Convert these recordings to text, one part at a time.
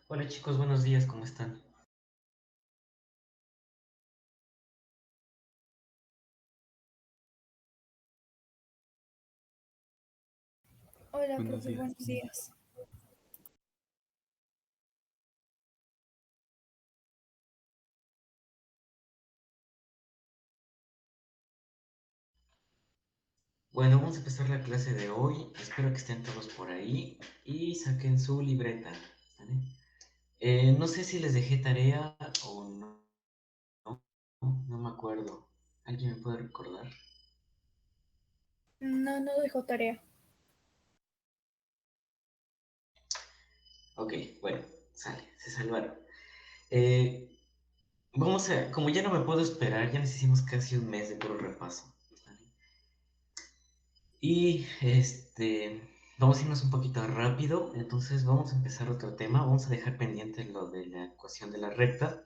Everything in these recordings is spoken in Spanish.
Hola chicos, buenos días, ¿cómo están? Hola, Buenos profe, días. buenos días. Bueno, vamos a empezar la clase de hoy. Espero que estén todos por ahí y saquen su libreta, ¿vale? No sé si les dejé tarea o no, no me acuerdo. ¿Alguien me puede recordar? No, no dejó tarea. Ok, bueno, sale, se salvaron. Eh, como ya no me puedo esperar, ya nos hicimos casi un mes de puro repaso, ¿vale? Y vamos a irnos un poquito rápido, entonces vamos a empezar otro tema, vamos a dejar pendiente lo de la ecuación de la recta.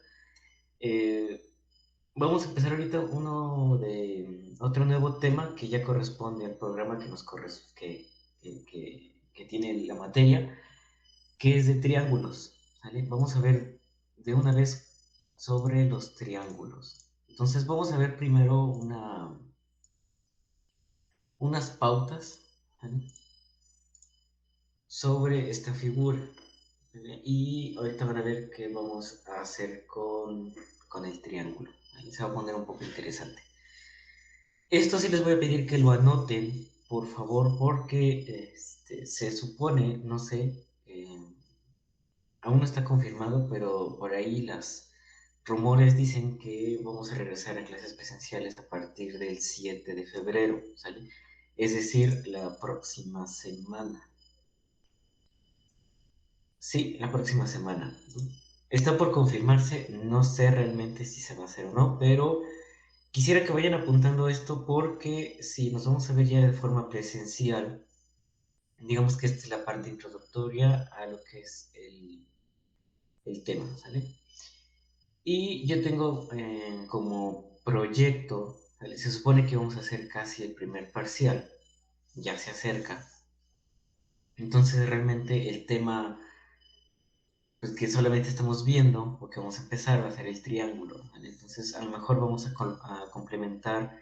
Eh, Vamos a empezar ahorita otro nuevo tema que ya corresponde al programa que tiene la materia, que es de triángulos, ¿sale? Vamos a ver de una vez sobre los triángulos. Entonces vamos a ver primero unas pautas, ¿vale? Sobre esta figura. ¿Vale? Y ahorita van a ver qué vamos a hacer con el triángulo. ¿Vale? Se va a poner un poco interesante. Esto sí les voy a pedir que lo anoten, por favor, porque se supone, no sé, aún no está confirmado, pero por ahí las rumores dicen que vamos a regresar a clases presenciales a partir del 7 de febrero, ¿sale? Es decir, la próxima semana. Sí, la próxima semana. Está por confirmarse, no sé realmente si se va a hacer o no, pero quisiera que vayan apuntando esto porque si nos vamos a ver ya de forma presencial, digamos que esta es la parte introductoria a lo que es el tema, ¿sale? Y yo tengo como proyecto, ¿vale? Se supone que vamos a hacer casi el primer parcial, ya se acerca. Entonces realmente el tema pues, que solamente estamos viendo o que vamos a empezar va a ser el triángulo, ¿vale? Entonces a lo mejor vamos a complementar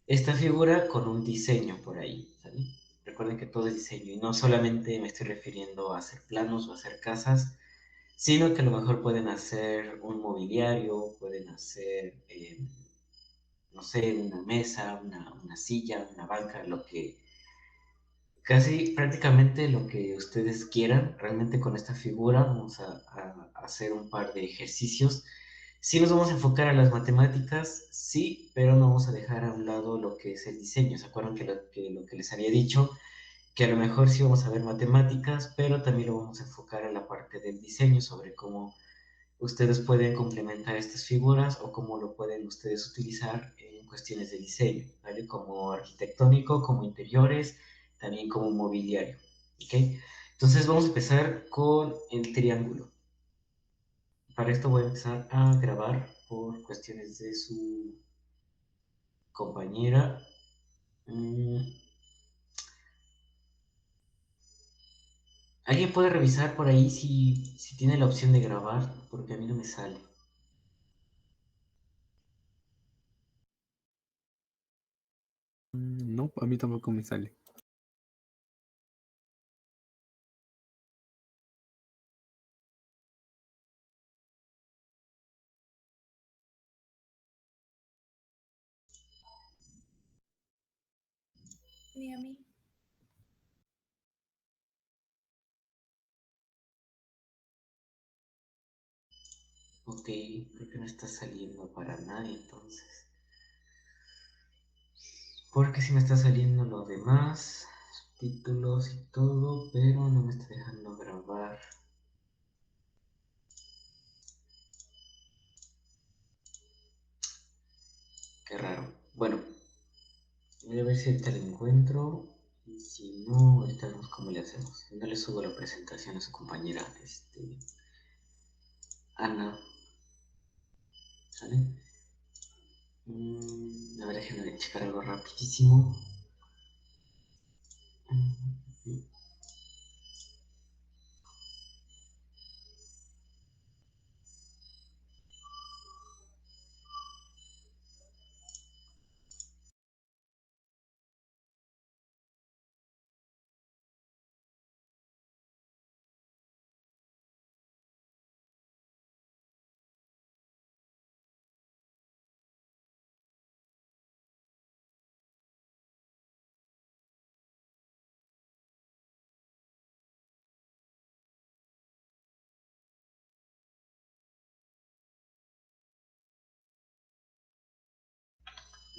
esta figura con un diseño por ahí, ¿sale? Recuerden que todo es diseño y no solamente me estoy refiriendo a hacer planos o a hacer casas, sino que a lo mejor pueden hacer un mobiliario, pueden hacer, no sé, una mesa, una silla, una banca, lo que, casi prácticamente lo que ustedes quieran. Realmente con esta figura vamos a hacer un par de ejercicios. Sí nos vamos a enfocar a las matemáticas, sí, pero no vamos a dejar a un lado lo que es el diseño. ¿Se acuerdan que lo que les había dicho? Que a lo mejor sí vamos a ver matemáticas, pero también lo vamos a enfocar a la parte del diseño, sobre cómo ustedes pueden complementar estas figuras o cómo lo pueden ustedes utilizar en cuestiones de diseño, ¿vale? Como arquitectónico, como interiores, también como mobiliario, ¿ok? Entonces vamos a empezar con el triángulo. Para esto voy a empezar a grabar por cuestiones de su compañera. Mm, ¿Alguien puede revisar por ahí si tiene la opción de grabar? Porque a mí no me sale. No, a mí tampoco me sale. Ni a mí. Ok, creo que no está saliendo para nadie entonces. Porque sí me está saliendo lo demás, títulos y todo, pero no me está dejando grabar. Qué raro. Bueno, voy a ver si ahorita lo encuentro. Y si no, ahorita vemos cómo le hacemos. No le subo la presentación a su compañera, Ana. ¿Sale? A ver, déjenme checar algo rapidísimo.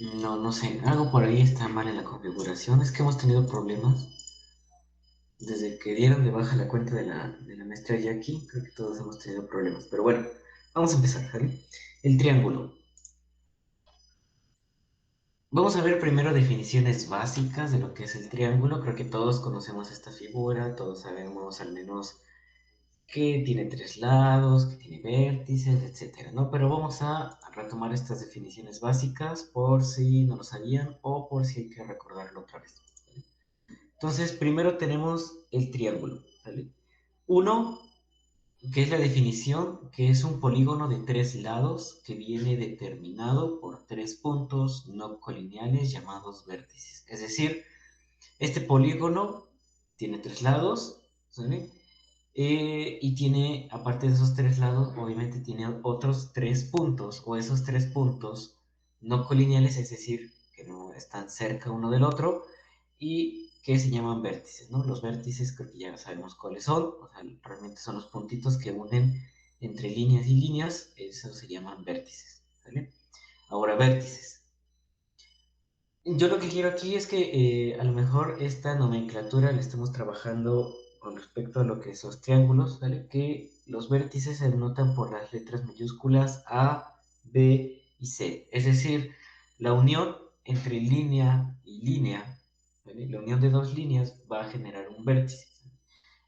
No, no sé, algo por ahí está mal en la configuración. Es que hemos tenido problemas desde que dieron de baja la cuenta de la maestra Jackie. Creo que todos hemos tenido problemas. Pero bueno, vamos a empezar, ¿vale? El triángulo. Vamos a ver primero definiciones básicas de lo que es el triángulo. Creo que todos conocemos esta figura, todos sabemos al menos que tiene tres lados, que tiene vértices, etcétera, ¿no? Pero vamos a retomar estas definiciones básicas por si no lo sabían o por si hay que recordarlo otra vez. ¿Vale? Entonces, primero tenemos el triángulo, ¿vale? Uno, que es la definición, que es un polígono de tres lados que viene determinado por tres puntos no colineales llamados vértices. Es decir, este polígono tiene tres lados, ¿vale? Y tiene, aparte de esos tres lados, obviamente tiene otros tres puntos, o esos tres puntos no colineales, es decir, que no están cerca uno del otro, y que se llaman vértices, ¿no? Los vértices creo que ya sabemos cuáles son, o sea, realmente son los puntitos que unen entre líneas y líneas, esos se llaman vértices, ¿vale? Ahora, vértices. Yo lo que quiero aquí es que a lo mejor esta nomenclatura la estemos trabajando con respecto a lo que son los triángulos, ¿vale? Que los vértices se denotan por las letras mayúsculas A, B y C. Es decir, la unión entre línea y línea, ¿vale? La unión de dos líneas va a generar un vértice.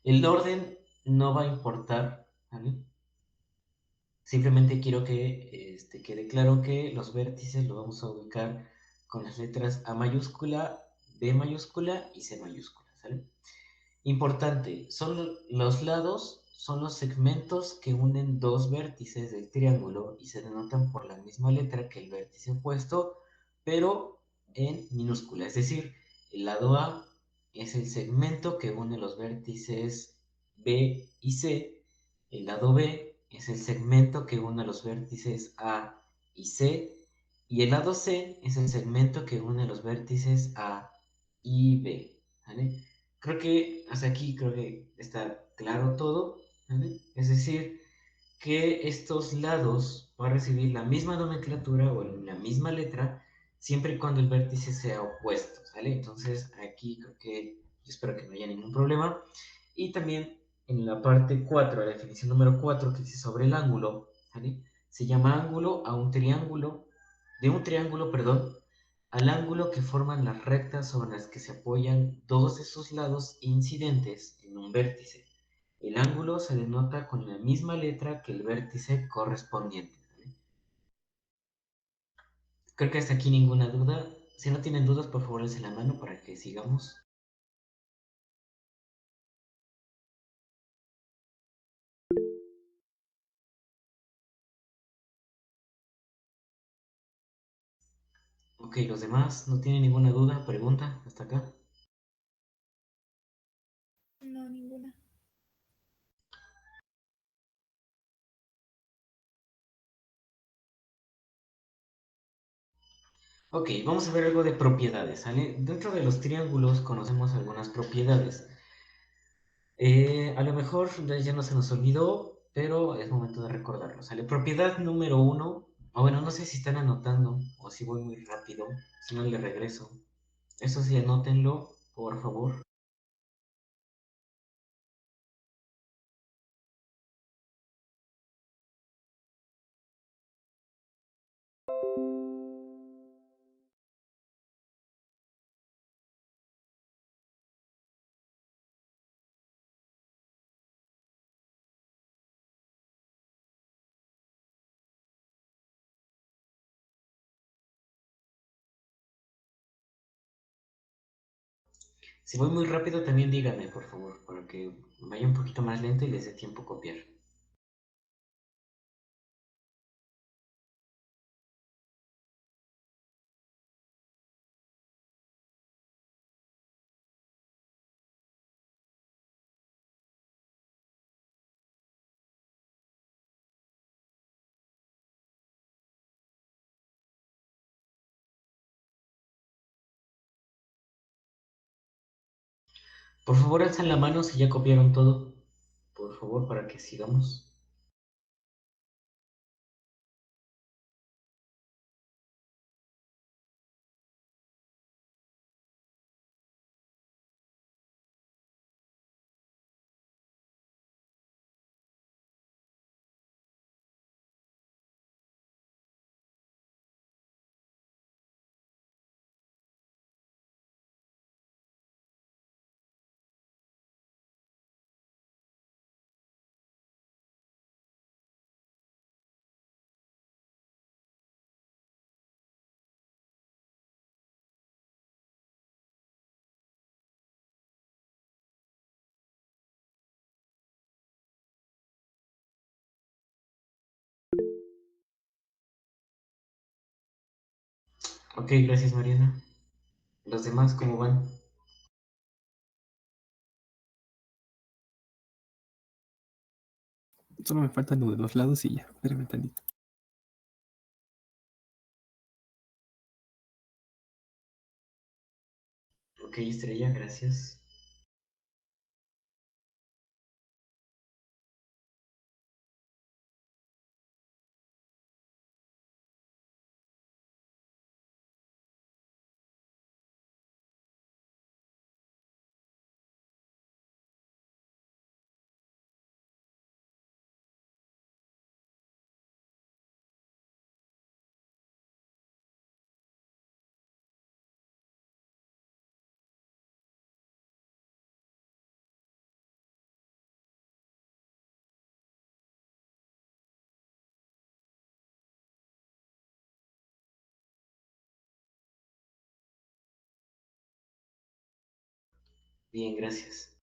El orden no va a importar, ¿vale? Simplemente quiero que quede claro que los vértices los vamos a ubicar con las letras A mayúscula, B mayúscula y C mayúscula, ¿sale? Importante, son los lados, son los segmentos que unen dos vértices del triángulo y se denotan por la misma letra que el vértice opuesto, pero en minúscula. Es decir, el lado A es el segmento que une los vértices B y C, el lado B es el segmento que une los vértices A y C, y el lado C es el segmento que une los vértices A y B, ¿vale? Creo que hasta aquí creo que está claro todo, ¿vale? Es decir, que estos lados van a recibir la misma nomenclatura o la misma letra siempre y cuando el vértice sea opuesto, ¿vale? Entonces aquí creo que yo espero que no haya ningún problema. Y también en la parte 4, la definición número 4 que dice sobre el ángulo, ¿vale? Se llama ángulo a un triángulo, de un triángulo, perdón, al ángulo que forman las rectas sobre las que se apoyan dos de sus lados incidentes en un vértice. El ángulo se denota con la misma letra que el vértice correspondiente, ¿vale? Creo que hasta aquí ninguna duda. Si no tienen dudas, por favor, alcen la mano para que sigamos. Ok, los demás no tienen ninguna duda, pregunta hasta acá. No, ninguna. Ok, vamos a ver algo de propiedades, ¿sale? Dentro de los triángulos conocemos algunas propiedades. A lo mejor ya no se nos olvidó, pero es momento de recordarlo, ¿sale? Propiedad número uno, o bueno, no sé si están anotando o si voy muy rápido, si no le regreso. Eso sí, anótenlo, por favor. Si voy muy rápido, también díganme, por favor, para que vaya un poquito más lento y les dé tiempo a copiar. Por favor, alzan la mano si ya copiaron todo. Por favor, para que sigamos. Ok, gracias Mariana. ¿Los demás cómo van? Solo me faltan lo de los lados y ya. Espérame tantito. Ok, Estrella, gracias. Bien, gracias.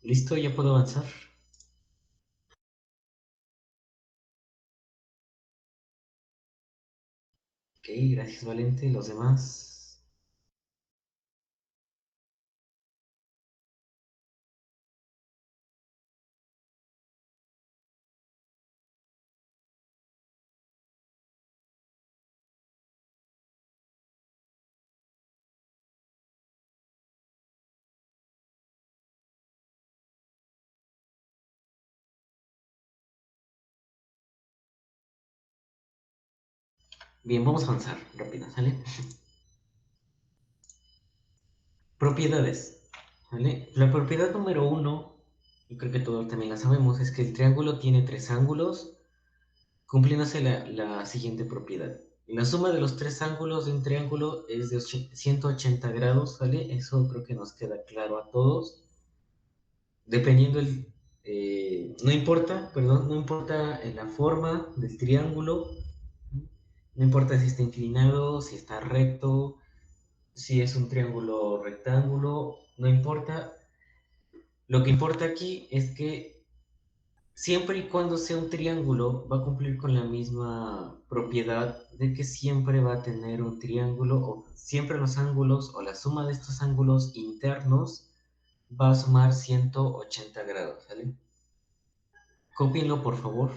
¿Listo? ¿Ya puedo avanzar? Ok, gracias Valente. ¿Los demás? Bien, vamos a avanzar rápido, ¿sale? Propiedades, ¿vale? La propiedad número uno, yo creo que todos también la sabemos, es que el triángulo tiene tres ángulos, cumpliéndose la siguiente propiedad. La suma de los tres ángulos de un triángulo es de 180 grados, ¿vale? Eso creo que nos queda claro a todos. Dependiendo no importa, perdón, no importa la forma del triángulo, no importa si está inclinado, si está recto, si es un triángulo rectángulo, no importa. Lo que importa aquí es que siempre y cuando sea un triángulo, va a cumplir con la misma propiedad de que siempre va a tener un triángulo, o siempre los ángulos, o la suma de estos ángulos internos va a sumar 180 grados, ¿vale? Cópienlo, por favor.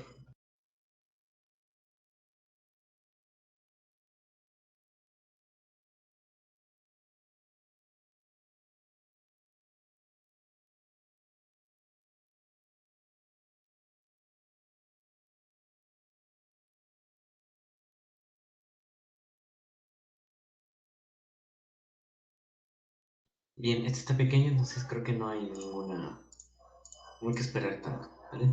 Bien, este está pequeño, entonces creo que no hay ninguna... No hay que esperar tanto, ¿vale?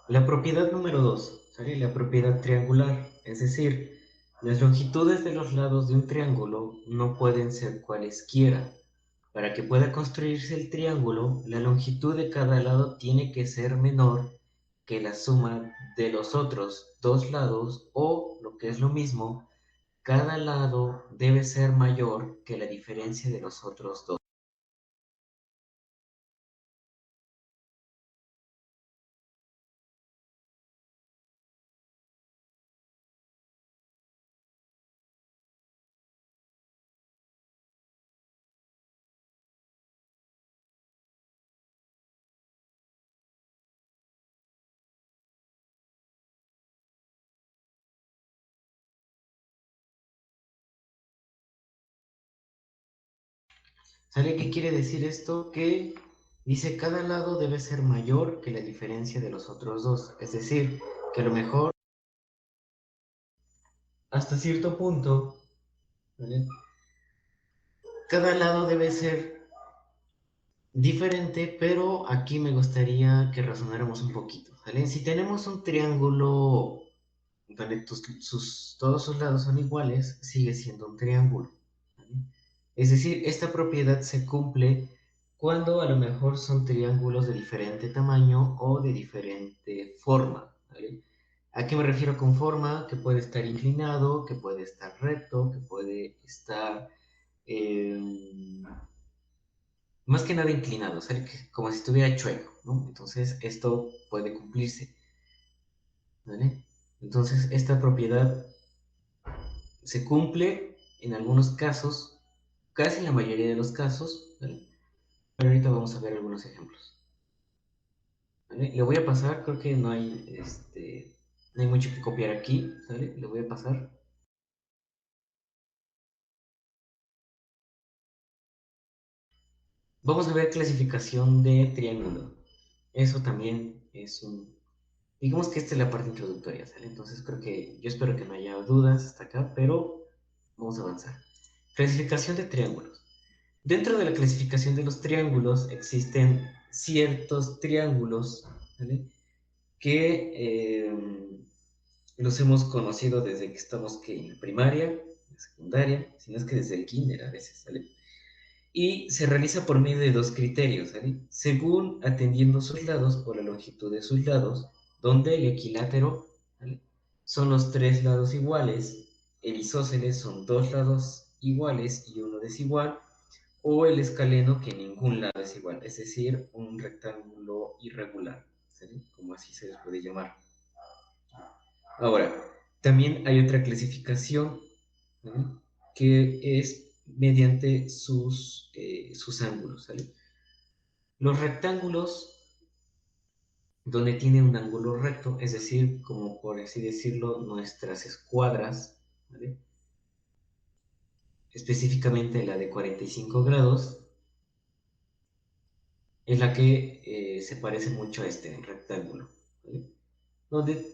La propiedad número 2, ¿sale? La propiedad triangular, es decir, las longitudes de los lados de un triángulo no pueden ser cualesquiera. Para que pueda construirse el triángulo, la longitud de cada lado tiene que ser menor que la suma de los otros dos lados o, lo que es lo mismo, cada lado debe ser mayor que la diferencia de los otros dos. ¿Sale qué quiere decir esto? Que dice cada lado debe ser mayor que la diferencia de los otros dos. Es decir, que a lo mejor hasta cierto punto, ¿vale? Cada lado debe ser diferente, pero aquí me gustaría que razonáramos un poquito, ¿vale? Si tenemos un triángulo donde todos sus lados son iguales, sigue siendo un triángulo, ¿vale? Es decir, esta propiedad se cumple cuando a lo mejor son triángulos de diferente tamaño o de diferente forma, ¿vale? ¿A qué me refiero con forma? Que puede estar inclinado, que puede estar recto, que puede estar más que nada inclinado, o sea, como si estuviera chueco, ¿no? Entonces esto puede cumplirse, ¿vale? Entonces esta propiedad se cumple en algunos casos, casi en la mayoría de los casos, ¿vale? Pero ahorita vamos a ver algunos ejemplos, ¿vale? Le voy a pasar, creo que no hay mucho que copiar aquí, ¿vale? Le voy a pasar. Vamos a ver clasificación de triángulo. Eso también es digamos que esta es la parte introductoria, ¿sale? Entonces creo que, yo espero que no haya dudas hasta acá, pero vamos a avanzar. Clasificación de triángulos. Dentro de la clasificación de los triángulos existen ciertos triángulos, ¿vale? Que los hemos conocido desde que estamos en primaria, en secundaria, si no es que desde el kinder a veces, ¿vale? Y se realiza por medio de dos criterios, ¿vale? Según atendiendo sus lados o la longitud de sus lados, donde el equilátero, ¿vale? Son los tres lados iguales, el isósceles son dos lados iguales y uno desigual, o el escaleno que ningún lado es igual, es decir, un rectángulo irregular, ¿sí? Como así se les puede llamar. Ahora, también hay otra clasificación, ¿no? Que es mediante sus ángulos, ¿sale? Los rectángulos donde tiene un ángulo recto, es decir, como por así decirlo, nuestras escuadras, ¿vale? Específicamente la de 45 grados, es la que se parece mucho a este rectángulo, ¿vale? Donde,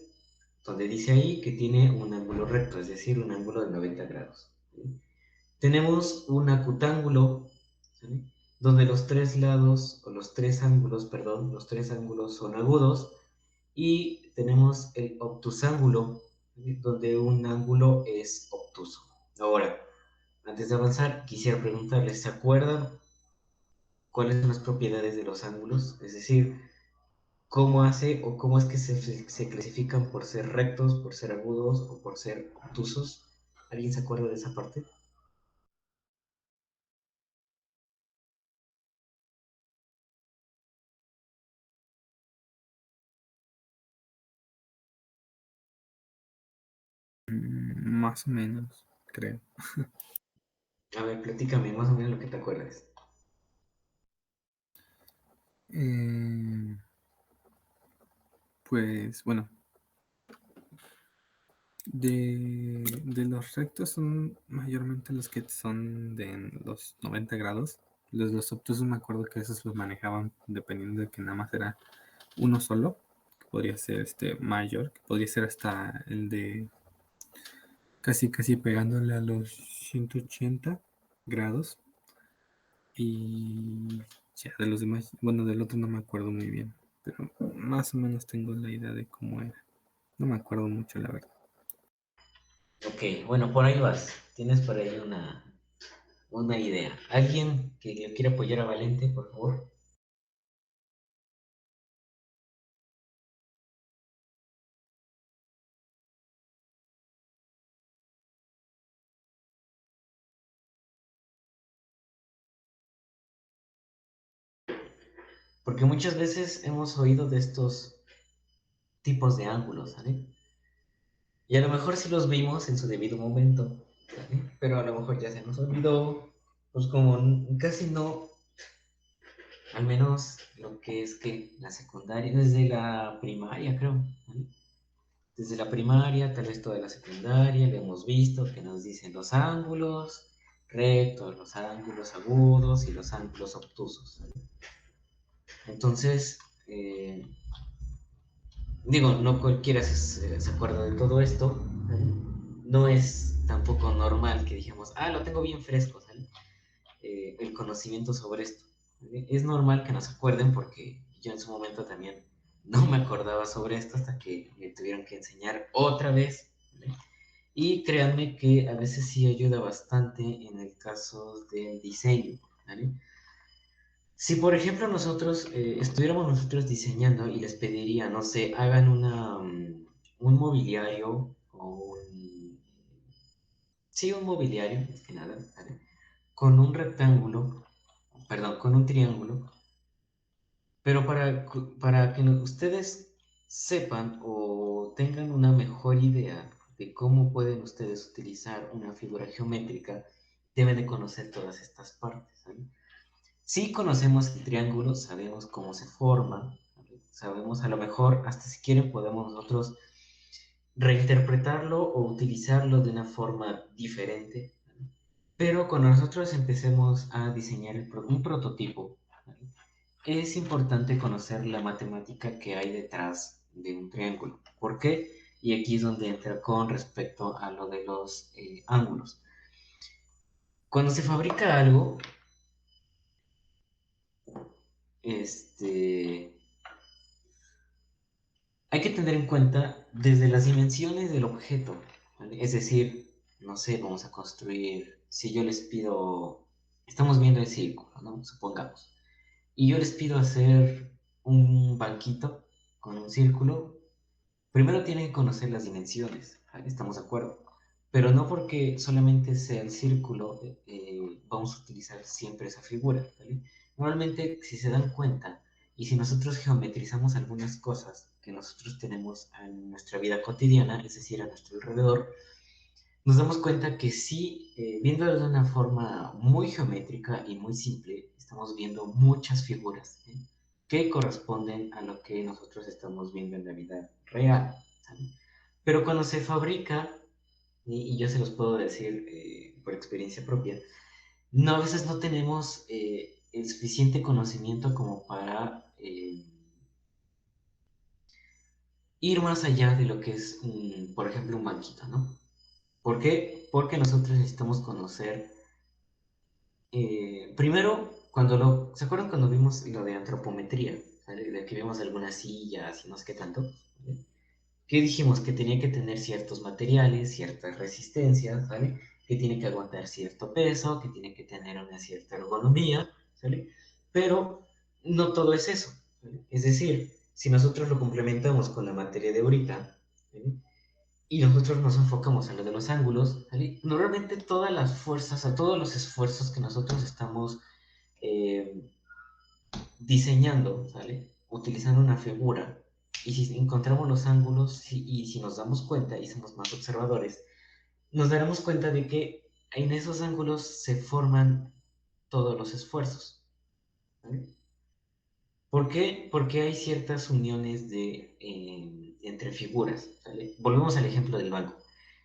donde dice ahí que tiene un ángulo recto, es decir, un ángulo de 90 grados, ¿vale? Tenemos un acutángulo, ¿sí? Donde los tres lados, o los tres ángulos, perdón, los tres ángulos son agudos, y tenemos el obtusángulo, ¿sí? Donde un ángulo es obtuso. Ahora, antes de avanzar, quisiera preguntarles, ¿se acuerdan cuáles son las propiedades de los ángulos? Es decir, ¿cómo hace o cómo es que se clasifican por ser rectos, por ser agudos o por ser obtusos? ¿Alguien se acuerda de esa parte? Más o menos, creo. A ver, platícame más o menos lo que te acuerdas. Eh, pues bueno, de los rectos son mayormente los que son de los 90 grados. Los obtusos me acuerdo que esos los manejaban dependiendo de que nada más era uno solo, que podría ser este mayor, que podría ser hasta el de casi pegándole a los 180 grados. Y ya de los demás, bueno, del otro no me acuerdo muy bien, pero más o menos tengo la idea de cómo era. No me acuerdo mucho, la verdad. Ok, bueno, por ahí vas. Tienes por ahí una idea. ¿Alguien que le quiera apoyar a Valente, por favor? Porque muchas veces hemos oído de estos tipos de ángulos, ¿vale? Y a lo mejor sí los vimos en su debido momento, ¿vale? Pero a lo mejor ya se nos olvidó, pues como casi no, al menos lo que es que la secundaria, desde la primaria creo, ¿vale? Desde la primaria, tal vez toda la secundaria, lo hemos visto que nos dicen los ángulos rectos, los ángulos agudos y los ángulos obtusos, ¿vale? Entonces, digo, no cualquiera se acuerda de todo esto, ¿vale? No es tampoco normal que dijamos, lo tengo bien fresco, ¿sale? El conocimiento sobre esto, ¿vale? Es normal que nos acuerden porque yo en su momento también no me acordaba sobre esto hasta que me tuvieron que enseñar otra vez ¿vale? Y créanme que a veces sí ayuda bastante en el caso del diseño, ¿vale? Si por ejemplo nosotros estuviéramos nosotros diseñando y les pediría, no sé, hagan un mobiliario o sí, un mobiliario, más que nada, ¿vale? Con un rectángulo, perdón, con un triángulo, pero para que ustedes sepan o tengan una mejor idea de cómo pueden ustedes utilizar una figura geométrica, deben de conocer todas estas partes, ¿vale? Si conocemos el triángulo, sabemos cómo se forma, ¿vale? Sabemos a lo mejor, hasta si quieren, podemos nosotros reinterpretarlo o utilizarlo de una forma diferente, ¿vale? Pero cuando nosotros empecemos a diseñar un prototipo, ¿vale? Es importante conocer la matemática que hay detrás de un triángulo. ¿Por qué? Y aquí es donde entra con respecto a lo de los ángulos. Cuando se fabrica algo, este, hay que tener en cuenta desde las dimensiones del objeto, ¿vale? Es decir, no sé, vamos a construir, si yo les pido, estamos viendo el círculo, ¿no? Supongamos, y yo les pido hacer un banquito con un círculo. Primero tienen que conocer las dimensiones, ¿vale? Estamos de acuerdo. Pero no porque solamente sea el círculo, vamos a utilizar siempre esa figura, ¿vale? Normalmente, si se dan cuenta, y si nosotros geometrizamos algunas cosas que nosotros tenemos en nuestra vida cotidiana, es decir, a nuestro alrededor, nos damos cuenta que sí, viéndolo de una forma muy geométrica y muy simple, estamos viendo muchas figuras, ¿eh? Que corresponden a lo que nosotros estamos viendo en la vida real, ¿sabe? Pero cuando se fabrica, y yo se los puedo decir por experiencia propia, no, a veces no tenemos el suficiente conocimiento como para ir más allá de lo que es, por ejemplo, un banquito, ¿no? ¿Por qué? Porque nosotros necesitamos conocer. Primero, ¿se acuerdan cuando vimos lo de antropometría? ¿Vale? De que vimos algunas sillas y no sé qué tanto. ¿Vale? Que dijimos que tenía que tener ciertos materiales, ciertas resistencias, ¿vale? Que tiene que aguantar cierto peso, que tiene que tener una cierta ergonomía, ¿vale? Pero no todo es eso, ¿vale? Es decir, si nosotros lo complementamos con la materia de ahorita, ¿vale? Y nosotros nos enfocamos en lo de los ángulos, ¿vale? Normalmente todas las fuerzas, a todos los esfuerzos que nosotros estamos eh, diseñando, ¿sale? Utilizando una figura, y si encontramos los ángulos y si nos damos cuenta y somos más observadores, nos daremos cuenta de que en esos ángulos se forman todos los esfuerzos, ¿vale? ¿Por qué? Porque hay ciertas uniones entre figuras, ¿sale? Volvemos al ejemplo del banco.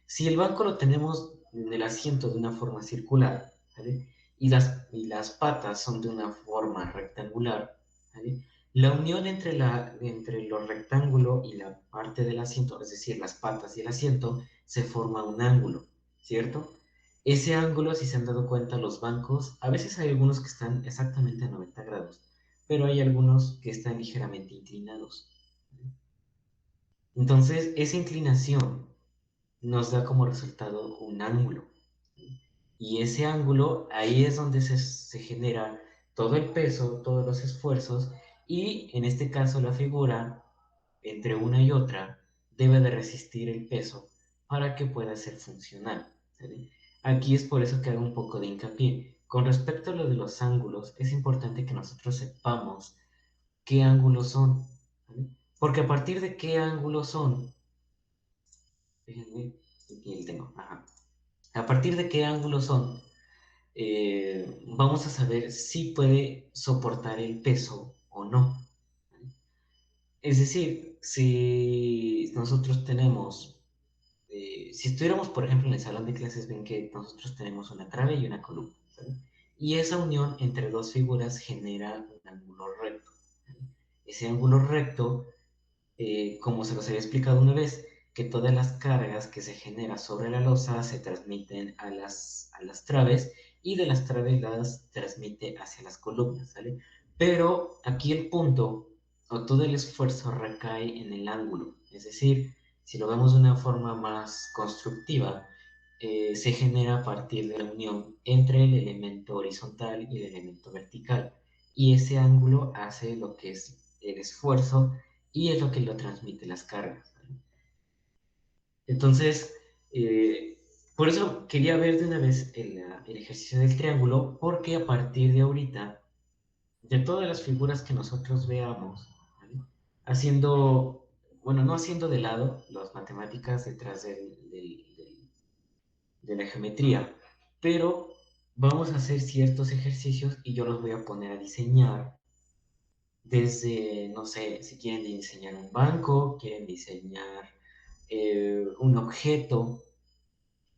Si el banco lo tenemos en el asiento de una forma circular, ¿vale? Y las patas son de una forma rectangular, ¿vale? La unión entre lo rectángulo y la parte del asiento, es decir, las patas y el asiento, se forma un ángulo, ¿cierto? Ese ángulo, si se han dado cuenta, los bancos, a veces hay algunos que están exactamente a 90 grados, pero hay algunos que están ligeramente inclinados. Entonces, esa inclinación nos da como resultado un ángulo. Y ese ángulo, ahí es donde se genera todo el peso, todos los esfuerzos, y en este caso la figura, entre una y otra, debe de resistir el peso para que pueda ser funcional, ¿sí? Aquí es por eso que hago un poco de hincapié. Con respecto a lo de los ángulos, es importante que nosotros sepamos qué ángulos son, ¿vale? Porque a partir de qué ángulos son, déjenme, aquí tengo, ajá. A partir de qué ángulos son, vamos a saber si puede soportar el peso o no, ¿vale? Es decir, si nosotros tenemos, si estuviéramos, por ejemplo, en el salón de clases, ven que nosotros tenemos una trave y una columna, ¿vale? Y esa unión entre dos figuras genera un ángulo recto, ¿vale? Ese ángulo recto, como se los había explicado una vez, que todas las cargas que se generan sobre la losa se transmiten a las traves y de las traves las transmite hacia las columnas, ¿sale? Pero aquí el punto o todo el esfuerzo recae en el ángulo, es decir, si lo vemos de una forma más constructiva, se genera a partir de la unión entre el elemento horizontal y el elemento vertical. Y ese ángulo hace lo que es el esfuerzo y es lo que lo transmite las cargas. Entonces, por eso quería ver de una vez el ejercicio del triángulo, porque a partir de ahorita, de todas las figuras que nosotros veamos, ¿vale? Haciendo, bueno, no haciendo de lado las matemáticas detrás de la geometría, pero vamos a hacer ciertos ejercicios y yo los voy a poner a diseñar desde, no sé, si quieren diseñar un banco, quieren diseñar un objeto,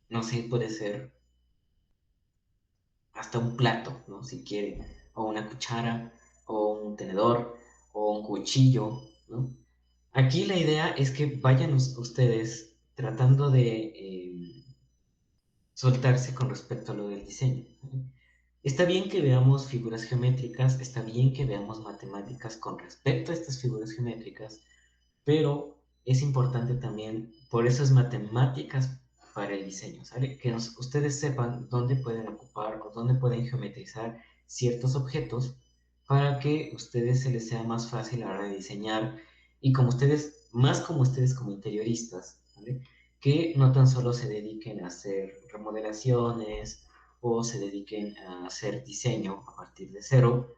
no sé, puede ser hasta un plato, ¿no? Si quieren, o una cuchara, o un tenedor, o un cuchillo, ¿no? Aquí la idea es que vayan ustedes tratando de soltarse con respecto a lo del diseño, ¿vale? Está bien que veamos figuras geométricas, está bien que veamos matemáticas con respecto a estas figuras geométricas, pero es importante también, por eso es matemáticas para el diseño, ¿sale? Que ustedes sepan dónde pueden ocupar o dónde pueden geometrizar ciertos objetos para que a ustedes se les sea más fácil a la hora de diseñar y como ustedes, más como ustedes como interioristas, ¿vale? Que no tan solo se dediquen a hacer remodelaciones o se dediquen a hacer diseño a partir de cero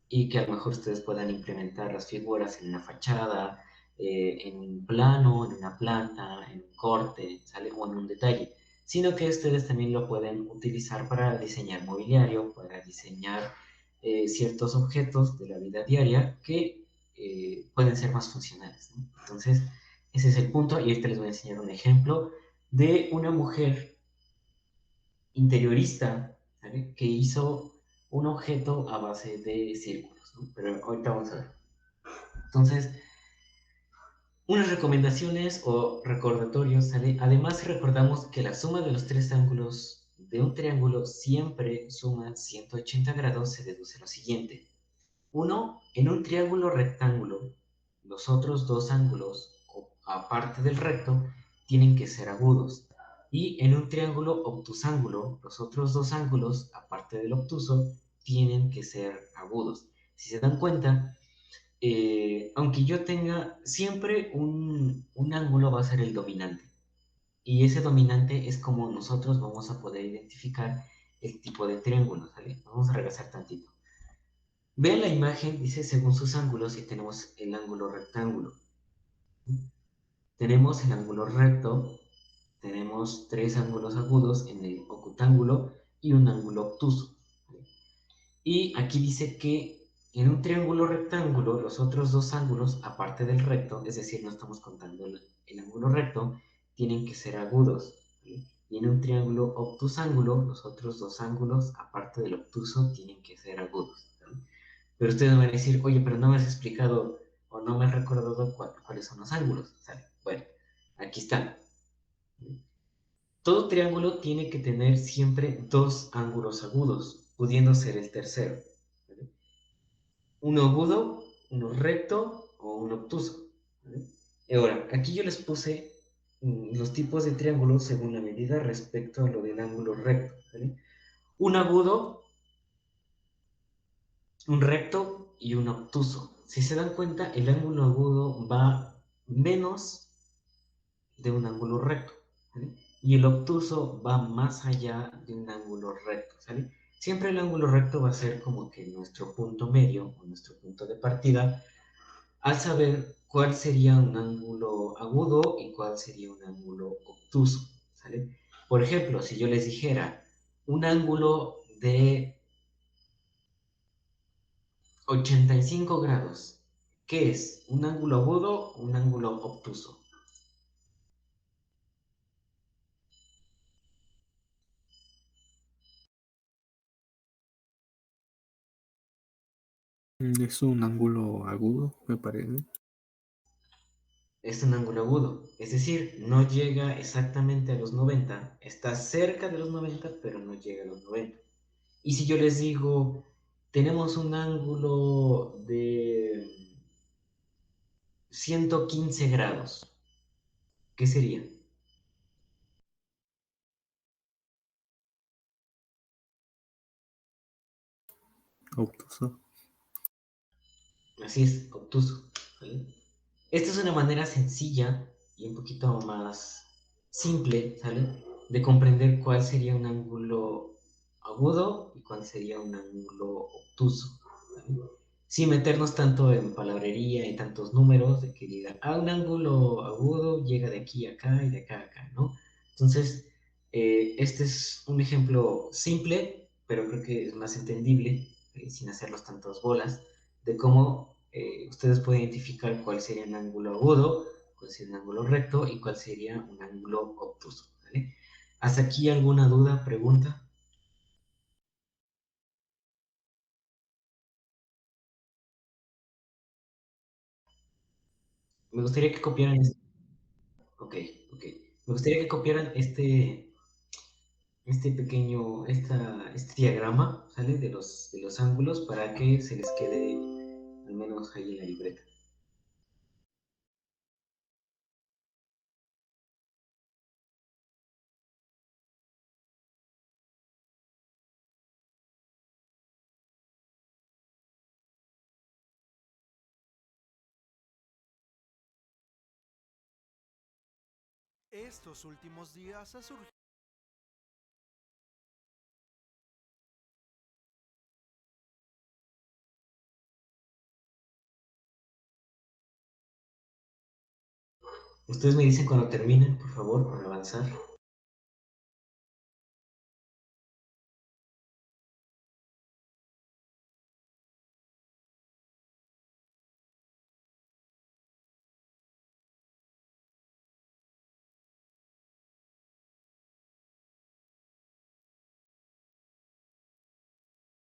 y que a lo mejor ustedes puedan implementar las figuras en una fachada, en un plano, en una planta, en un corte, ¿sale? O en un detalle, sino que ustedes también lo pueden utilizar para diseñar mobiliario, para diseñar ciertos objetos de la vida diaria que pueden ser más funcionales, ¿no? Entonces, ese es el punto y ahorita les voy a enseñar un ejemplo de una mujer interiorista, ¿sale? Que hizo un objeto a base de círculos, ¿no? Pero ahorita vamos a ver. Entonces, unas recomendaciones o recordatorios, ¿sale? Además, recordamos que la suma de los tres ángulos de un triángulo siempre suma 180 grados, se deduce lo siguiente. Uno, en un triángulo rectángulo, los otros dos ángulos, aparte del recto, tienen que ser agudos. Y en un triángulo obtusángulo, los otros dos ángulos, aparte del obtuso, tienen que ser agudos. Si se dan cuenta, aunque yo tenga siempre un ángulo va a ser el dominante. Y ese dominante es como nosotros vamos a poder identificar el tipo de triángulo, ¿sale? Vamos a regresar tantito. Vean la imagen, dice según sus ángulos y tenemos el ángulo rectángulo. Tenemos el ángulo recto, tenemos tres ángulos agudos en el ocutángulo y un ángulo obtuso. Y aquí dice que en un triángulo rectángulo, los otros dos ángulos, aparte del recto, es decir, no estamos contando el ángulo recto, tienen que ser agudos. ¿Sí? Y en un triángulo obtusángulo, los otros dos ángulos, aparte del obtuso, tienen que ser agudos. ¿Sí? Pero ustedes me van a decir, oye, pero no me has explicado o no me has recordado cuáles son los ángulos. ¿Sale? Bueno, aquí están. Todo triángulo tiene que tener siempre dos ángulos agudos, pudiendo ser el tercero. ¿Vale? Uno agudo, uno recto o un obtuso. ¿Vale? Ahora, aquí yo les puse los tipos de triángulos según la medida respecto a lo del ángulo recto. ¿Vale? Un agudo, un recto y un obtuso. Si se dan cuenta, el ángulo agudo va menos de un ángulo recto. ¿Vale? Y el obtuso va más allá de un ángulo recto. ¿Sale? Siempre el ángulo recto va a ser como que nuestro punto medio o nuestro punto de partida al saber cuál sería un ángulo agudo y cuál sería un ángulo obtuso. ¿Sale? Por ejemplo, si yo les dijera un ángulo de 85 grados, ¿qué es? ¿Un ángulo agudo o un ángulo obtuso? Es un ángulo agudo, me parece. Es un ángulo agudo, es decir, no llega exactamente a los 90, está cerca de los 90, pero no llega a los 90. Y si yo les digo, tenemos un ángulo de 115 grados, ¿Qué sería? Obtuso. Así es, obtuso. ¿Vale? Esta es una manera sencilla y un poquito más simple, ¿sale? De comprender cuál sería un ángulo agudo y cuál sería un ángulo obtuso. ¿Vale? Sin meternos tanto en palabrería y tantos números de que diga, un ángulo agudo llega de aquí a acá y de acá a acá, ¿no? Entonces, este es un ejemplo simple, pero creo que es más entendible, sin hacerlos tantas bolas, de cómo ustedes pueden identificar cuál sería un ángulo agudo, cuál sería un ángulo recto y cuál sería un ángulo obtuso, ¿vale? ¿Hasta aquí alguna duda, pregunta? Me gustaría que copiaran ok, ok. Me gustaría que copiaran este pequeño, este diagrama, ¿sale? De los ángulos para que se les quede al menos ahí en la libreta. Estos últimos días ha surgido. Ustedes me dicen cuando terminen, por favor, para avanzar.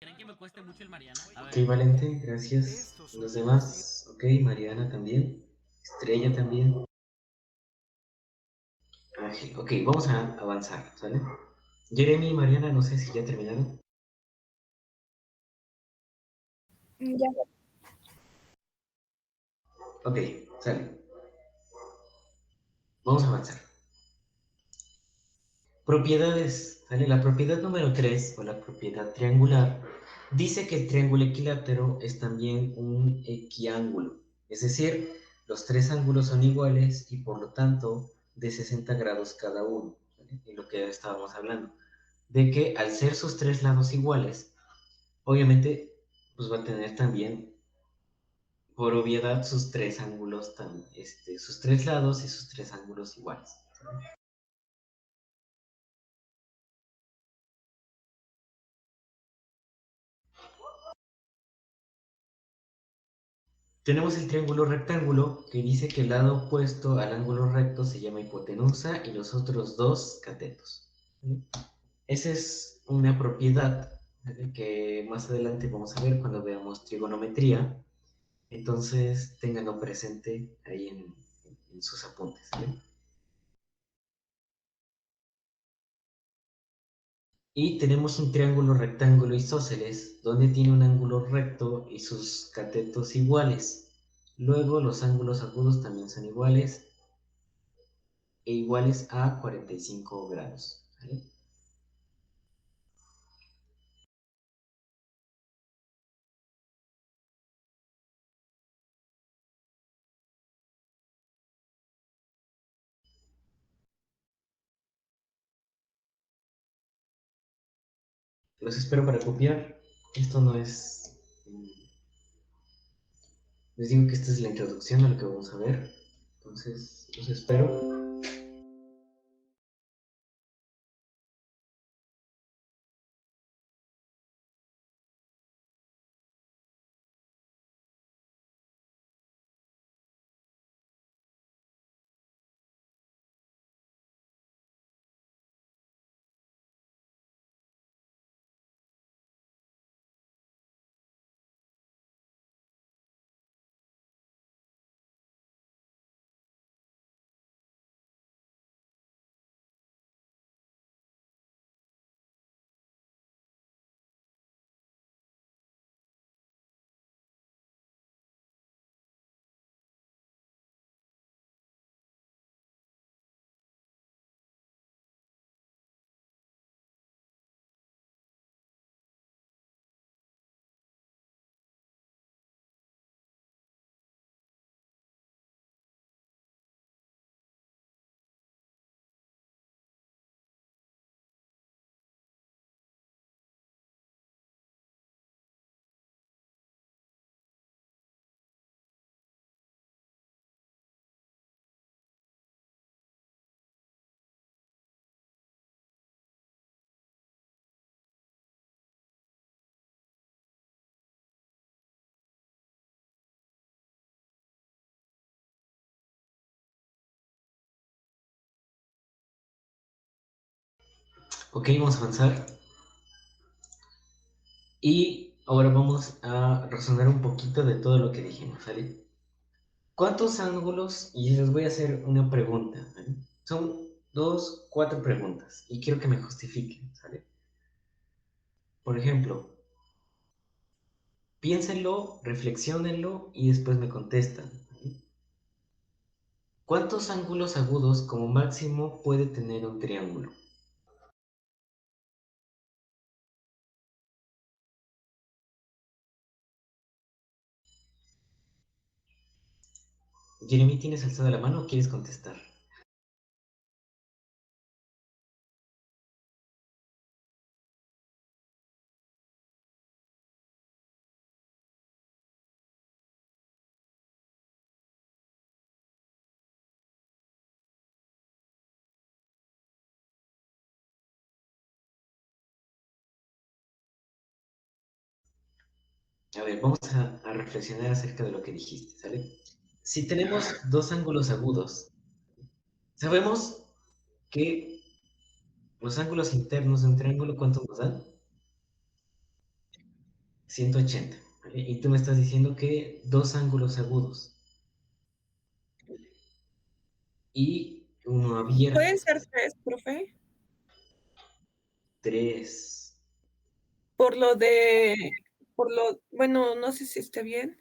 ¿Creen que me cueste mucho el Mariana? A Ok, ver. Valente, gracias. Estos Los últimos días. demás, ok, Mariana también. Estrella también. Ángel, ok, vamos a avanzar, ¿sale? Jeremy y Mariana, no sé si ya terminaron. Ya. Ok, sale. Vamos a avanzar. Propiedades, ¿sale? La propiedad número 3 o la propiedad triangular dice que el triángulo equilátero es también un equiángulo, es decir, los tres ángulos son iguales y por lo tanto de 60 grados cada uno, ¿sale? En lo que estábamos hablando, de que al ser sus tres lados iguales, obviamente pues va a tener también por obviedad sus tres ángulos, sus tres lados y sus tres ángulos iguales. ¿Sale? Tenemos el triángulo rectángulo que dice que el lado opuesto al ángulo recto se llama hipotenusa y los otros dos catetos. ¿Sí? Esa es una propiedad, ¿vale? Que más adelante vamos a ver cuando veamos trigonometría. Entonces, ténganlo presente ahí en sus apuntes. ¿Sí? Y tenemos un triángulo rectángulo isósceles, donde tiene un ángulo recto y sus catetos iguales. Luego, los ángulos agudos también son iguales e iguales a 45 grados. ¿Vale? Los espero para copiar. Esto no es... Les digo que esta es la introducción a lo que vamos a ver. Entonces, los espero. Ok, vamos a avanzar. Y ahora vamos a razonar un poquito de todo lo que dijimos, ¿vale? ¿Cuántos ángulos? Y les voy a hacer una pregunta, ¿vale? Son dos, cuatro preguntas y quiero que me justifiquen, ¿sale? Por ejemplo, piénsenlo, reflexiónenlo y después me contestan, ¿vale? ¿Cuántos ángulos agudos como máximo puede tener un triángulo? Jeremy, ¿tienes alzada la mano o quieres contestar? A ver, vamos a reflexionar acerca de lo que dijiste, ¿sale? Si tenemos dos ángulos agudos, sabemos que los ángulos internos de un triángulo, ¿cuánto nos dan? 180, ¿vale? Y tú me estás diciendo que dos ángulos agudos y uno abierto, Puede ser 3, profe, tres. por bueno, no sé si esté bien,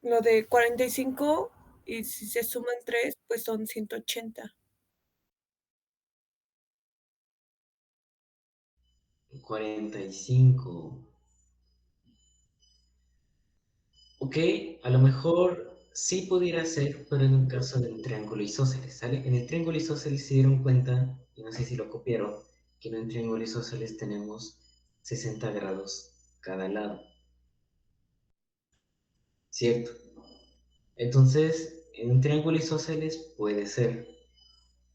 lo de 45 y si se suman 3, pues son 180. 45. Ok, a lo mejor sí pudiera ser, pero en un caso del triángulo isósceles, ¿sale? En el triángulo isósceles se dieron cuenta, y no sé si lo copiaron, que en un triángulo isósceles tenemos 60 grados cada lado, ¿cierto? Entonces, en un triángulo isósceles puede ser,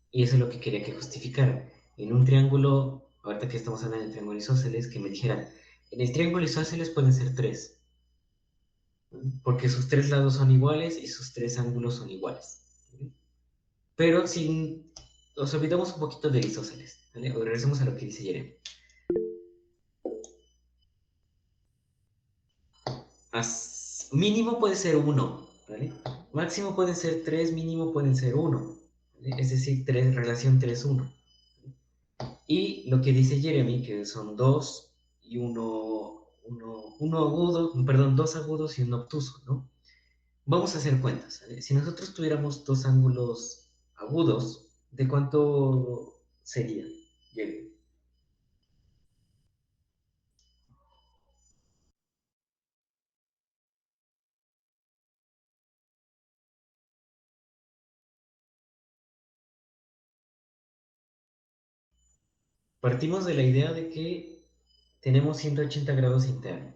y eso es lo que quería que justificara. En un triángulo, ahorita que estamos hablando de triángulo isósceles, que me dijeran, en el triángulo isósceles pueden ser tres, ¿no? Porque sus tres lados son iguales y sus tres ángulos son iguales, ¿no? Pero sin, nos olvidamos un poquito del isósceles, ¿vale? O regresemos a lo que dice Jeremy. Mínimo puede ser uno, ¿vale? Máximo pueden ser tres, mínimo pueden ser uno, ¿vale? Es decir, relación 3 uno. Y lo que dice Jeremy, que son dos y uno agudo, perdón, dos agudos y un obtuso, ¿no? Vamos a hacer cuentas, ¿vale? Si nosotros tuviéramos dos ángulos agudos, ¿de cuánto sería, Jeremy? Partimos de la idea de que tenemos 180 grados internos.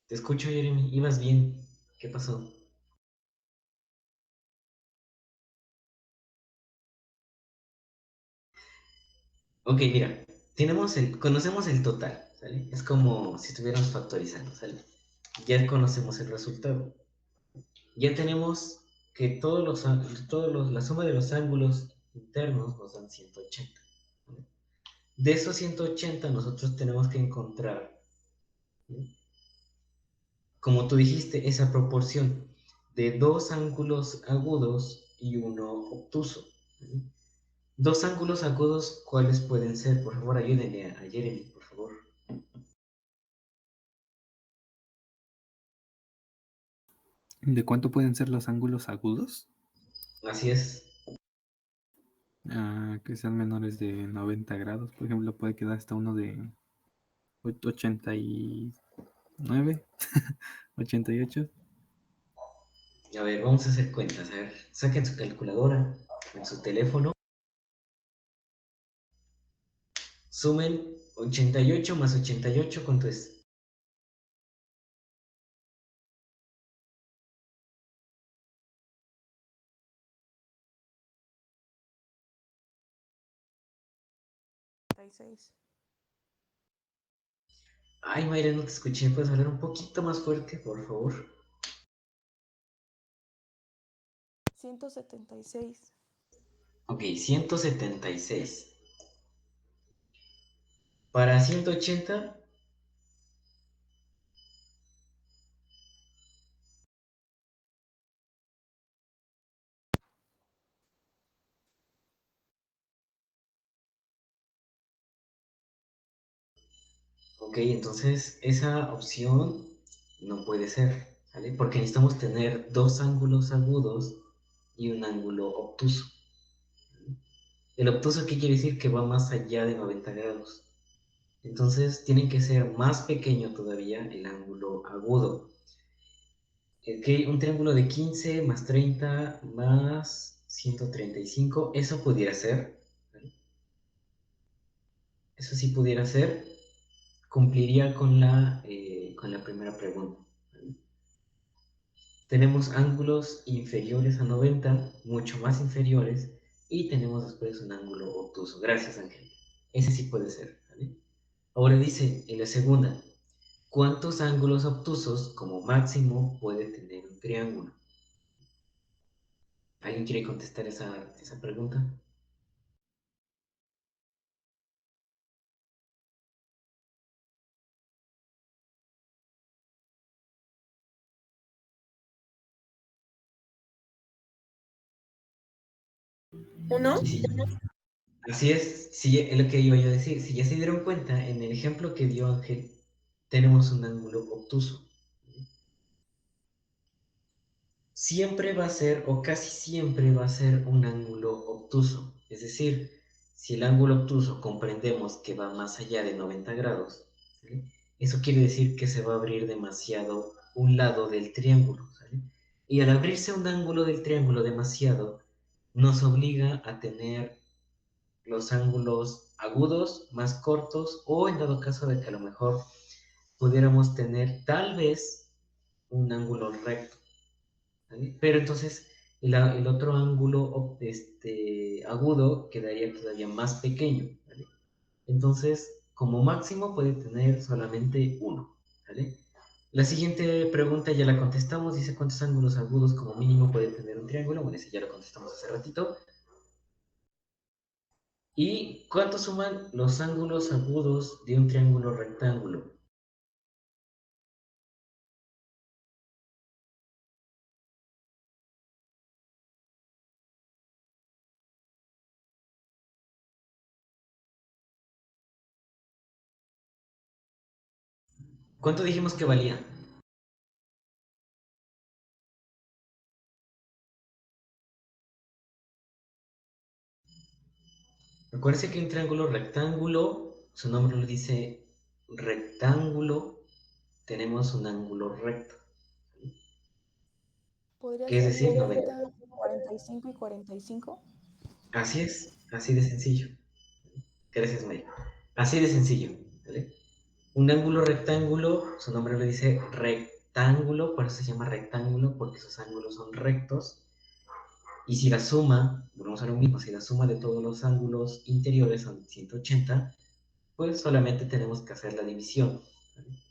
Te escucho, Jeremy. Ibas bien. ¿Qué pasó? Ok, mira. Conocemos el total, ¿sale? Es como si estuviéramos factorizando, ¿sale? Ya conocemos el resultado. Ya tenemos que la suma de los ángulos internos nos dan 180, ¿vale? De esos 180 nosotros tenemos que encontrar, ¿sí? Como tú dijiste, esa proporción de dos ángulos agudos y uno obtuso, ¿sí? Dos ángulos agudos, ¿cuáles pueden ser? Por favor, ayúdenle a Jeremy, por favor. ¿De cuánto pueden ser los ángulos agudos? Así es. Que sean menores de 90 grados. Por ejemplo, puede quedar hasta uno de 89, 88. A ver, vamos a hacer cuentas. A ver, saquen su calculadora en su teléfono. Sumen 88 más 88, ¿cuánto es? 176. Ay, Mayra, no te escuché. ¿Puedes hablar un poquito más fuerte, por favor? 176. Ok, 176. Para 180, ok, entonces esa opción no puede ser, ¿vale? Porque necesitamos tener dos ángulos agudos y un ángulo obtuso. El obtuso, ¿qué quiere decir? Que va más allá de 90 grados. Entonces tiene que ser más pequeño todavía el ángulo agudo. Ok, un triángulo de 15 más 30 más 135, eso pudiera ser, ¿vale? Eso sí pudiera ser, cumpliría con la primera pregunta, ¿vale? Tenemos ángulos inferiores a 90, mucho más inferiores, y tenemos después un ángulo obtuso. Gracias, Ángel. Ese sí puede ser, ¿vale? Ahora dice en la segunda, ¿cuántos ángulos obtusos como máximo puede tener un triángulo? ¿Alguien quiere contestar esa pregunta? ¿Uno? Sí, así es, sí, es lo que iba yo a decir. Si ya se dieron cuenta, en el ejemplo que dio Ángel, tenemos un ángulo obtuso. Siempre va a ser, o casi siempre va a ser, un ángulo obtuso. Es decir, si el ángulo obtuso comprendemos que va más allá de 90 grados, ¿sí? Eso quiere decir que se va a abrir demasiado un lado del triángulo, ¿sale? Y al abrirse un ángulo del triángulo demasiado, nos obliga a tener los ángulos agudos más cortos, o en dado caso de que a lo mejor pudiéramos tener tal vez un ángulo recto, ¿vale? Pero entonces el otro ángulo agudo quedaría todavía más pequeño, ¿vale? Entonces, como máximo puede tener solamente uno, ¿vale? La siguiente pregunta ya la contestamos, dice cuántos ángulos agudos como mínimo puede tener un triángulo. Bueno, ese ya lo contestamos hace ratito. ¿Y cuánto suman los ángulos agudos de un triángulo rectángulo? ¿Cuánto dijimos que valía? Recuerden que un triángulo rectángulo, su nombre lo dice rectángulo, tenemos un ángulo recto, ¿Podría que es ser decir 90. 90, 45 y 45? Así es, así de sencillo. Gracias, Mary. Así de sencillo, ¿vale? Un ángulo rectángulo, su nombre lo dice rectángulo, por eso se llama rectángulo, porque sus ángulos son rectos. Y si la suma, volvemos a lo mismo, si la suma de todos los ángulos interiores son 180, pues solamente tenemos que hacer la división, ¿vale?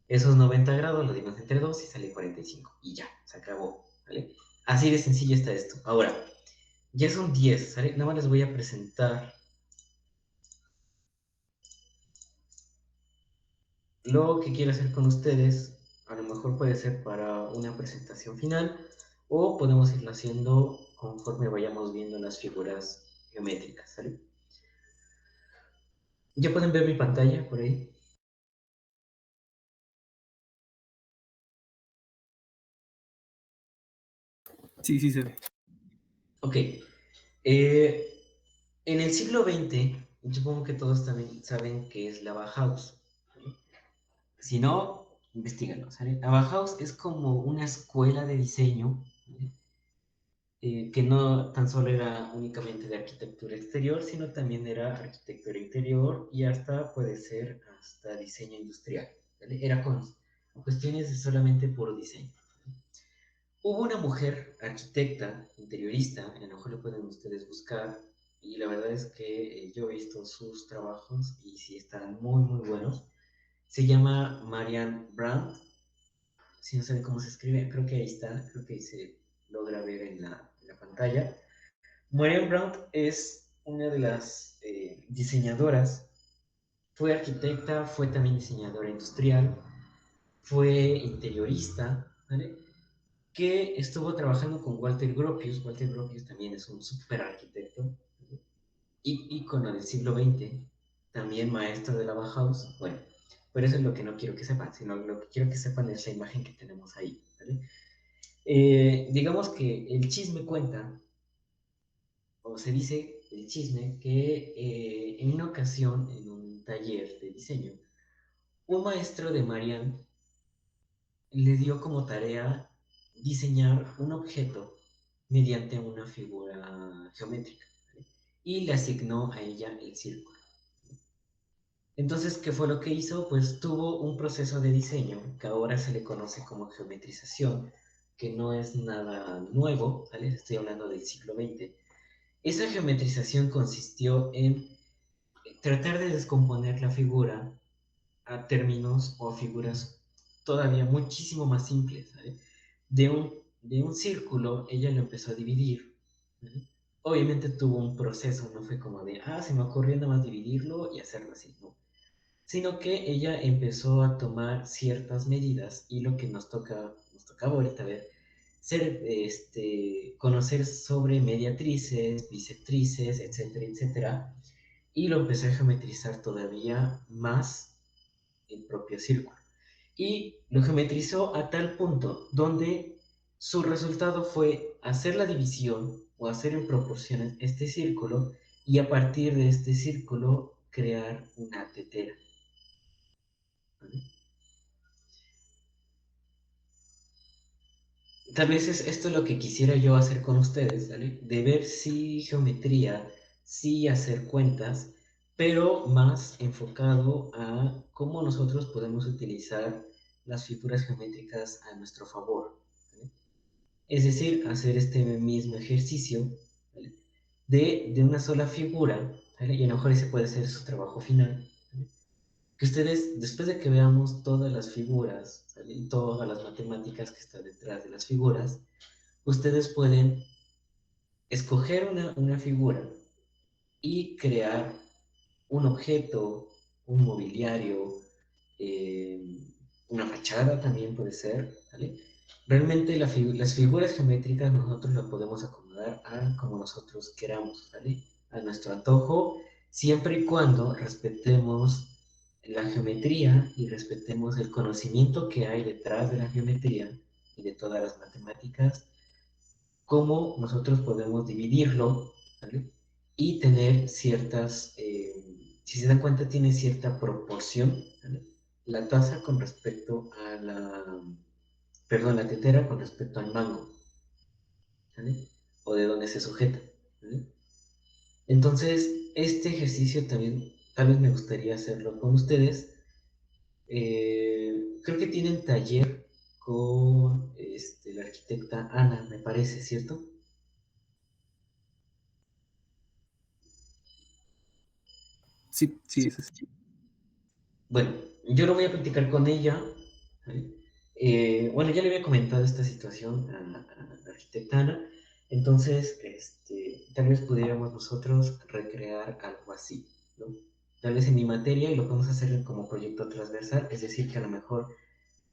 Esos 90 grados lo dimos entre 2 y sale 45. Y ya, se acabó, ¿vale? Así de sencillo está esto. Ahora, ya son 10, ¿sale? Nada más les voy a presentar lo que quiero hacer con ustedes. A lo mejor puede ser para una presentación final, o podemos irlo haciendo conforme vayamos viendo las figuras geométricas, ¿sale? Ya pueden ver mi pantalla por ahí. Sí, sí se ve. Ok. En el siglo XX, supongo que todos también saben qué es la Bauhaus, ¿vale? Si no, investigalo, ¿sale? La Bauhaus es como una escuela de diseño, ¿vale? Que no tan solo era únicamente de arquitectura exterior, sino también era arquitectura interior y hasta puede ser hasta diseño industrial, ¿vale? Era con cuestiones de solamente por diseño. Hubo una mujer arquitecta, interiorista, a lo mejor lo pueden ustedes buscar, y la verdad es que yo he visto sus trabajos y sí están muy, muy buenos. Se llama Marianne Brandt. Si no saben cómo se escribe, creo que ahí está, creo que ahí se logra ver en la pantalla. Marianne Brandt es una de las diseñadoras, fue arquitecta, fue también diseñadora industrial, fue interiorista, ¿vale? Que estuvo trabajando con Walter Gropius. Walter Gropius también es un super arquitecto, ¿vale? Ícono del siglo XX, también maestro de la Bauhaus. Bueno, pero eso es lo que no quiero que sepan, sino lo que quiero que sepan es la imagen que tenemos ahí, ¿vale? Digamos que el chisme cuenta, o se dice el chisme, que en una ocasión, en un taller de diseño, un maestro de Marianne le dio como tarea diseñar un objeto mediante una figura geométrica, ¿vale? Y le asignó a ella el círculo. Entonces, ¿qué fue lo que hizo? Pues tuvo un proceso de diseño que ahora se le conoce como geometrización, que no es nada nuevo, ¿vale? Estoy hablando del siglo XX. Esa geometrización consistió en tratar de descomponer la figura a términos o figuras todavía muchísimo más simples, ¿vale? De un círculo, ella lo empezó a dividir, ¿vale? Obviamente tuvo un proceso, no fue como de, se me ocurrió nada más dividirlo y hacerlo así, ¿no? Sino que ella empezó a tomar ciertas medidas y lo que nos tocaba ahorita ver, conocer sobre mediatrices, bisectrices, etcétera, etcétera, y lo empecé a geometrizar todavía más el propio círculo. Y lo geometrizó a tal punto donde su resultado fue hacer la división o hacer en proporciones este círculo y a partir de este círculo crear una tetera, ¿vale? Tal vez esto es lo que quisiera yo hacer con ustedes, ¿vale? De ver si geometría, si hacer cuentas, pero más enfocado a cómo nosotros podemos utilizar las figuras geométricas a nuestro favor, ¿vale? Es decir, hacer este mismo ejercicio, ¿vale? De una sola figura, ¿vale? Y a lo mejor ese puede ser su trabajo final, ¿vale? Que ustedes, después de que veamos todas las figuras, ¿vale? Y todas las matemáticas que están detrás de las figuras, ustedes pueden escoger una figura y crear un objeto, un mobiliario, eh, una fachada también puede ser, ¿vale? Realmente las figuras geométricas nosotros las podemos acomodar a como nosotros queramos, ¿vale? A nuestro antojo, siempre y cuando respetemos la geometría y respetemos el conocimiento que hay detrás de la geometría y de todas las matemáticas, cómo nosotros podemos dividirlo, ¿vale? Y tener ciertas, si se dan cuenta, tiene cierta proporción, ¿vale? La taza con respecto a la tetera con respecto al mango, ¿vale? O de donde se sujeta, ¿vale? Entonces, este ejercicio también, tal vez me gustaría hacerlo con ustedes. Creo que tienen taller con la arquitecta Ana, me parece, ¿cierto? Sí, sí, es así. Bueno, yo lo voy a platicar con ella, ¿vale? Bueno, ya le había comentado esta situación a la arquitecta Ana, entonces tal vez pudiéramos nosotros recrear algo así, ¿no? Tal vez en mi materia y lo podemos hacer como proyecto transversal, es decir, que a lo mejor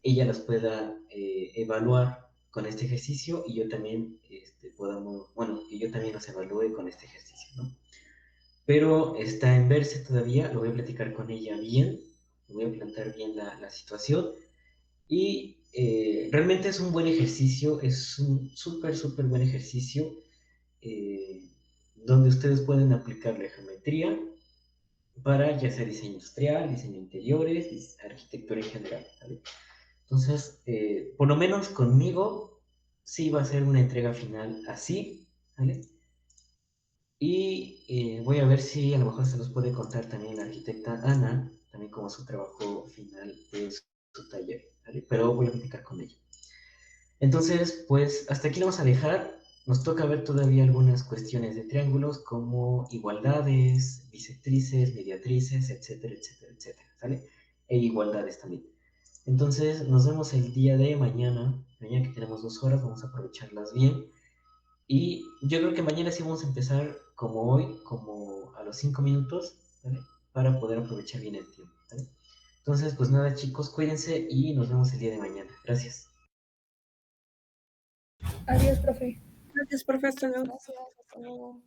ella los pueda evaluar con este ejercicio y yo también que yo también los evalúe con este ejercicio, ¿no? Pero está en verse todavía, lo voy a platicar con ella bien, voy a plantear bien la situación y realmente es un buen ejercicio, es un súper, súper buen ejercicio eh, donde ustedes pueden aplicar la geometría para ya sea diseño industrial, diseño de interiores, arquitectura en general, ¿vale? Entonces, por lo menos conmigo sí va a ser una entrega final así, ¿vale? Y voy a ver si a lo mejor se los puede contar también la arquitecta Ana, también como su trabajo final de su taller, ¿vale? Pero voy a platicar con ella. Entonces, pues hasta aquí lo vamos a dejar. nos toca ver todavía algunas cuestiones de triángulos como igualdades, bisectrices, mediatrices, etcétera, etcétera, etcétera, ¿sale? E igualdades también. Entonces, nos vemos el día de mañana. Mañana que tenemos 2 horas, vamos a aprovecharlas bien. Y yo creo que mañana sí vamos a empezar como hoy, como a los 5 minutos, ¿vale? Para poder aprovechar bien el tiempo, ¿vale? Entonces, pues nada, chicos, cuídense y nos vemos el día de mañana. Gracias. Adiós, profe. Gracias, profe. Hasta luego. Gracias, hasta luego.